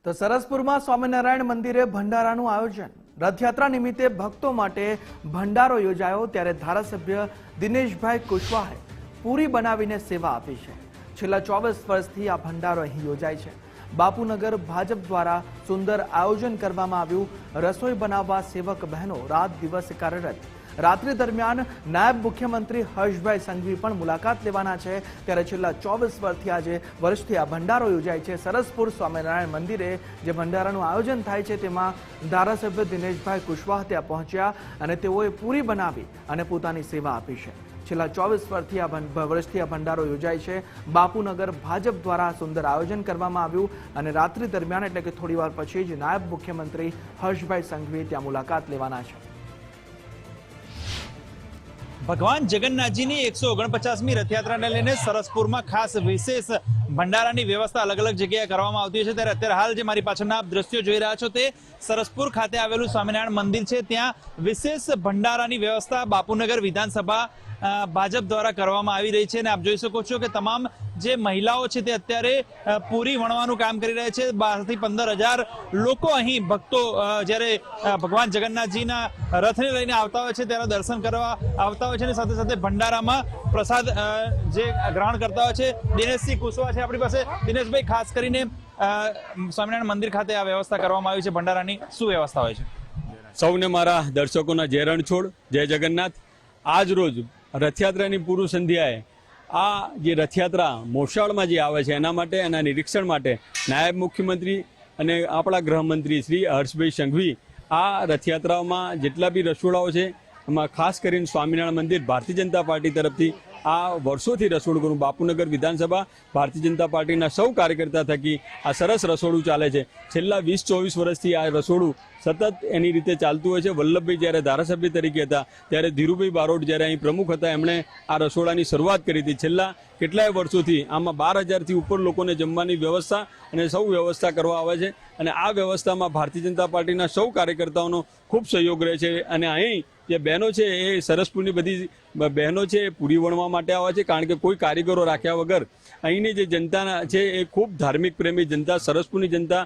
તો સરસપુરમાં સ્વામિનારાયણ મંદિરે ભંડારાનું આયોજન। રથયાત્રા નિમિત્તે ભક્તો માટે ભંડારો યોજાયો ત્યારે ધારાસભ્ય દિનેશભાઈ કુશવાહે પૂરી બનાવીને સેવા આપી છે। છેલ્લા 24 વર્ષથી આ ભંડારો અહીં યોજાય છે। બાપુનગર ભાજપ દ્વારા સુંદર આયોજન કરવામાં આવ્યું। રસોઈ બનાવવા સેવક બહેનો રાત દિવસ કાર્યરત। રાત્રિ દરમિયાન નાયબ મુખ્યમંત્રી હર્ષભાઈ સંઘવી પણ મુલાકાત લેવાના છે ત્યારે છેલ્લા 24 વર્ષથી આ ભંડારો યોજાય છે। સરસપુર સ્વામિનારાયણ મંદિરે જે ભંડારાનું આયોજન થાય છે તેમાં ધારાસભ્ય દિનેશભાઈ કુશવાહ ત્યાં પહોંચ્યા અને તેઓએ પૂરી બનાવી અને પોતાની સેવા આપી છે। છેલ્લા 24 વર્ષથી આ ભંડારો યોજાય છે। બાપુનગર ભાજપ દ્વારા સુંદર આયોજન કરવામાં આવ્યું અને રાત્રિ દરમિયાન એટલે કે થોડીવાર પછી જ નાયબ મુખ્યમંત્રી હર્ષભાઈ સંઘવી ત્યાં મુલાકાત લેવાના છે। ભગવાન જગન્નાથજીની 149મી રથયાત્રાને લઈને સરસપુરમાં ખાસ વિશેષ ભંડારાની વ્યવસ્થા અલગ અલગ જગ્યાએ કરવામાં આવતી છે। ત્યારે અત્યારે હાલ જે મારી પાછળના આપ દ્રશ્યો જોઈ રહ્યા છો તે સરસપુર ખાતે આવેલું સ્વામિનારાયણ મંદિર છે। ત્યાં વિશેષ ભંડારાની વ્યવસ્થા બાપુનગર વિધાનસભા ભાજપ દ્વારા કરવામાં આવી રહી છે અને આપ જોઈ શકો છો કે તમામ જે મહિલાઓ છે તે અત્યારે પૂરી વણવાનું કામ કરી રહ્યા છે। 12 થી 15,000 લોકો અહીં ભક્તો જ્યારે ભગવાન જગન્નાથજીના રથને લઈને આવતા હોય છે ત્યારે દર્શન કરવા આવતા હોય છે અને સાથે સાથે ભંડારામાં પ્રસાદ જે ગ્રહણ કરતા હોય છે। દિનેશસિંહ કુશવાહ છે આપણી પાસે। દિનેશભાઈ, ખાસ કરીને સ્વામિનારાયણ મંદિર ખાતે આ વ્યવસ્થા કરવામાં આવી છે ભંડારાની, શું વ્યવસ્થા હોય છે? સૌને મારા દર્શકોના જય રણછોડ, જય જગન્નાથ। આજ રોજ રથયાત્રાની પૂર્વ સંધ્યાએ આ જે રથયાત્રા મોસાળમાં જે આવે છે એના માટે, એના નિરીક્ષણ માટે નાયબ મુખ્યમંત્રી અને આપણા ગૃહમંત્રી શ્રી હર્ષભાઈ સંઘવી આ રથયાત્રામાં જેટલા બી રસોડાઓ છે એમાં ખાસ કરીને સ્વામિનારાયણ મંદિર ભારતીય જનતા પાર્ટી તરફથી આ વર્ષોથી રસોડું કરું બાપુનગર વિધાનસભા ભારતીય જનતા પાર્ટીના સૌ કાર્યકર્તા થકી આ સરસ રસોડું ચાલે છે। છેલ્લા 20-24 વર્ષથી આ રસોડું સતત એની રીતે ચાલતું હોય છે। વલ્લભભાઈ જ્યારે ધારાસભ્ય તરીકે હતા ત્યારે ધીરુભાઈ બારોટ જ્યારે અહીં પ્રમુખ હતા એમણે આ રસોડાની શરૂઆત કરી હતી। છેલ્લા કેટલાય વર્ષોથી આમાં 12,000થી ઉપર લોકોને જમવાની વ્યવસ્થા અને સૌ વ્યવસ્થા કરવા આવે છે અને આ વ્યવસ્થામાં ભારતીય જનતા પાર્ટીના સૌ કાર્યકર્તાઓનો ખૂબ સહયોગ રહે છે। અને અહીં જે બહેનો છે એ સરસપુરની બધી બહેનો છે એ પૂરી વણવા માટે આવે છે કારણ કે કોઈ કારીગરો રાખ્યા વગર અહીંની જે જનતા છે એ ખૂબ ધાર્મિક પ્રેમી જનતા, સરસપુરની જનતા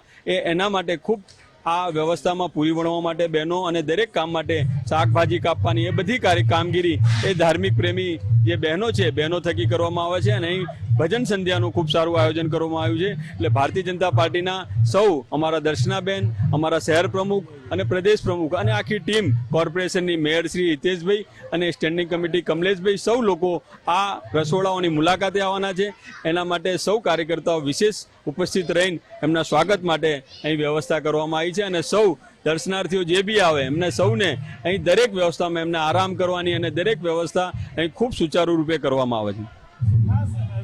એના માટે ખૂબ આ વ્યવસ્થામાં પૂરી વણવા માટે બહેનો અને દરેક કામ માટે શાકભાજી કાપવાની એ બધી કામગીરી એ ધાર્મિક પ્રેમી જે બહેનો છે બહેનો થકી કરવામાં આવે છે અને અહીં ભજન સંધ્યાનું ખૂબ સારું આયોજન કરવામાં આવ્યું છે। એટલે ભારતીય જનતા પાર્ટીના સૌ અમારા દર્શનાબેન, અમારા શહેર પ્રમુખ અને પ્રદેશ પ્રમુખ અને આખી ટીમ, કોર્પોરેશનની મેયર શ્રી હિતેશભાઈ અને સ્ટેન્ડિંગ કમિટી કમલેશભાઈ સૌ લોકો આ રસોડાઓની મુલાકાતે આવવાના છે। એના માટે સૌ કાર્યકર્તાઓ વિશેષ ઉપસ્થિત રહીને એમના સ્વાગત માટે અહીં વ્યવસ્થા કરવામાં આવી છે અને સૌ દર્શનાર્થીઓ જે બી આવે એમને સૌને અહીં દરેક વ્યવસ્થામાં એમને આરામ કરવાની અને દરેક વ્યવસ્થા અહીં ખૂબ સુચારુ રૂપે કરવામાં આવે છે।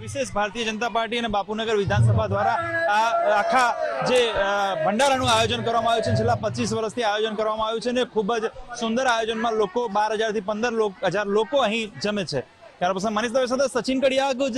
વિશેષ ભારતીય જનતા પાર્ટી અને બાપુનગર વિધાનસભા દ્વારા આ આખા જે ભંડારાનું આયોજન કરવામાં આવ્યું છે છેલ્લા 25 વર્ષથી આયોજન કરવામાં આવ્યું છે અને ખૂબ જ સુંદર આયોજનમાં લોકો 12,000 થી 15,000 લોકો અહીં જમે છે। ત્યાર પછી મનીષ દવે સાથે સચિન કડિયા।